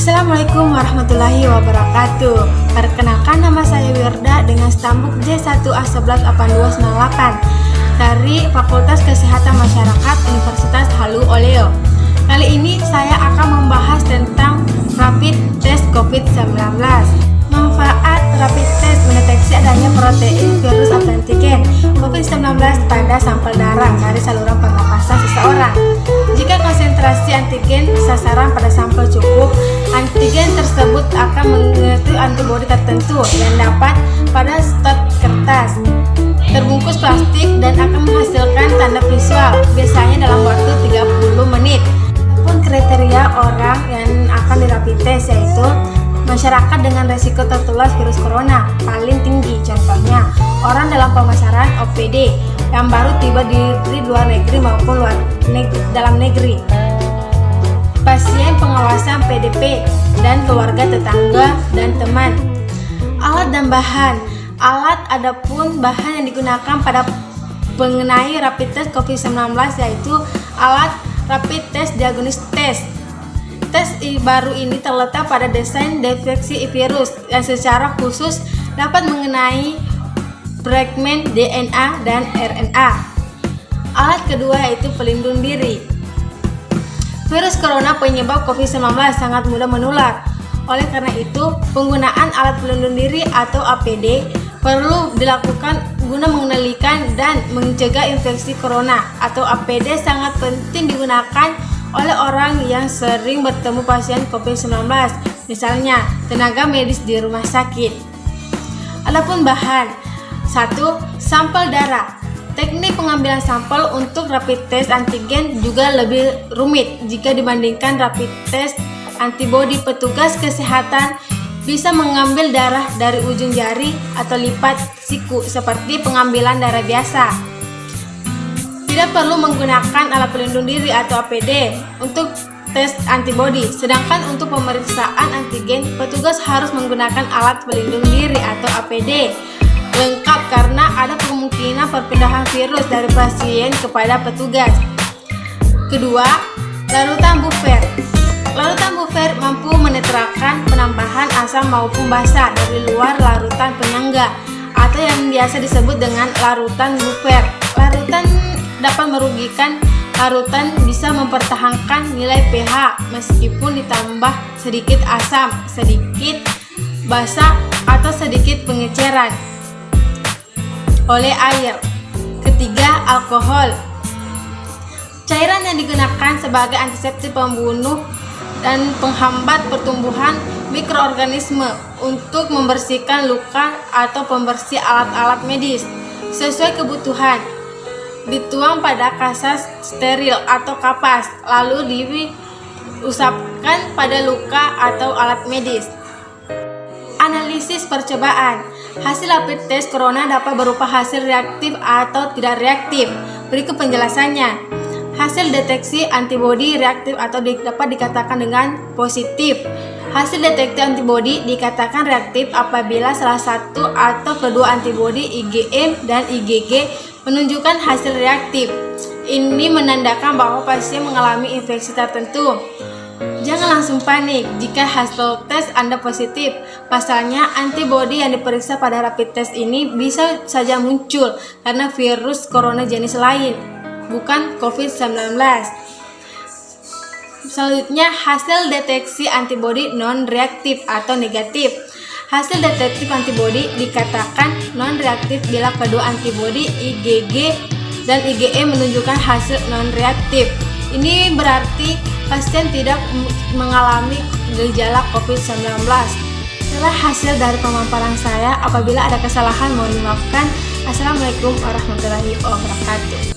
Assalamualaikum warahmatullahi wabarakatuh. Perkenalkan, nama saya Wirda dengan stambuk D1A118298 dari Fakultas Kesehatan Masyarakat Universitas Halu Oleo. Kali ini saya akan membahas tentang rapid test COVID-19. Manfaat rapid test mendeteksi adanya protein virus atau antigen COVID-19 pada sampel darah dari saluran pernapasan seseorang. Jika konsentrasi antigen sasaran pada sampel cukup, antigen tersebut akan mengikuti antibodi tertentu yang dapat pada stot kertas terbungkus plastik dan akan menghasilkan tanda visual, biasanya dalam waktu 30 menit. Adapun kriteria orang yang akan di rapid test yaitu masyarakat dengan resiko tertular virus corona paling tinggi, contohnya orang dalam pemasaran OPD yang baru tiba di luar negeri maupun dalam negeri, pasien pengawasan PDP, dan keluarga, tetangga, dan teman. Alat dan bahan. Alat adapun bahan yang digunakan pada mengenai rapid test COVID-19 yaitu alat rapid test diagnostic test. Tes baru ini terletak pada desain deteksi virus yang secara khusus dapat mengenai fragmen DNA dan RNA. Alat kedua yaitu pelindung diri. Virus corona penyebab COVID-19 sangat mudah menular. Oleh karena itu, penggunaan alat pelindung diri atau APD perlu dilakukan guna mengendalikan dan mencegah infeksi corona. Atau APD sangat penting digunakan oleh orang yang sering bertemu pasien COVID-19, misalnya tenaga medis di rumah sakit. Adapun bahan. 1. Sampel darah. Teknik pengambilan sampel untuk rapid test antigen juga lebih rumit jika dibandingkan rapid test antibodi. Petugas kesehatan bisa mengambil darah dari ujung jari atau lipat siku seperti pengambilan darah biasa. Tidak perlu menggunakan alat pelindung diri atau APD untuk tes antibodi. Sedangkan untuk pemeriksaan antigen, petugas harus menggunakan alat pelindung diri atau APD lengkap karena ada kemungkinan perpindahan virus dari pasien kepada petugas. Kedua, larutan buffer. Larutan buffer mampu menetralkan penambahan asam maupun basa dari luar larutan penyangga atau yang biasa disebut dengan larutan buffer. Larutan dapat merugikan. Larutan bisa mempertahankan nilai pH meskipun ditambah sedikit asam, sedikit basa, atau sedikit pengeceran oleh air. Ketiga, alkohol. Cairan yang digunakan sebagai antiseptik pembunuh dan penghambat pertumbuhan mikroorganisme untuk membersihkan luka atau pembersih alat-alat medis sesuai kebutuhan. Dituang pada kasus steril atau kapas, lalu diusapkan pada luka atau alat medis. Analisis percobaan. Hasil rapid test corona dapat berupa hasil reaktif atau tidak reaktif. Berikut penjelasannya. Hasil deteksi antibodi reaktif atau dapat dikatakan dengan positif. Hasil deteksi antibodi dikatakan reaktif apabila salah satu atau kedua antibodi IgM dan IgG menunjukkan hasil reaktif. Ini menandakan bahwa pasien mengalami infeksi tertentu. Jangan langsung panik jika hasil tes Anda positif. Pasalnya, antibodi yang diperiksa pada rapid test ini bisa saja muncul karena virus corona jenis lain, bukan COVID-19. Selanjutnya, hasil deteksi antibodi non-reaktif atau negatif. Hasil detektif antibodi dikatakan non-reaktif bila kedua antibodi IgG dan IgE menunjukkan hasil non-reaktif. Ini berarti pasien tidak mengalami gejala COVID-19. Itulah hasil dari pemaparan saya. Apabila ada kesalahan mohon dimaafkan. Assalamualaikum warahmatullahi wabarakatuh.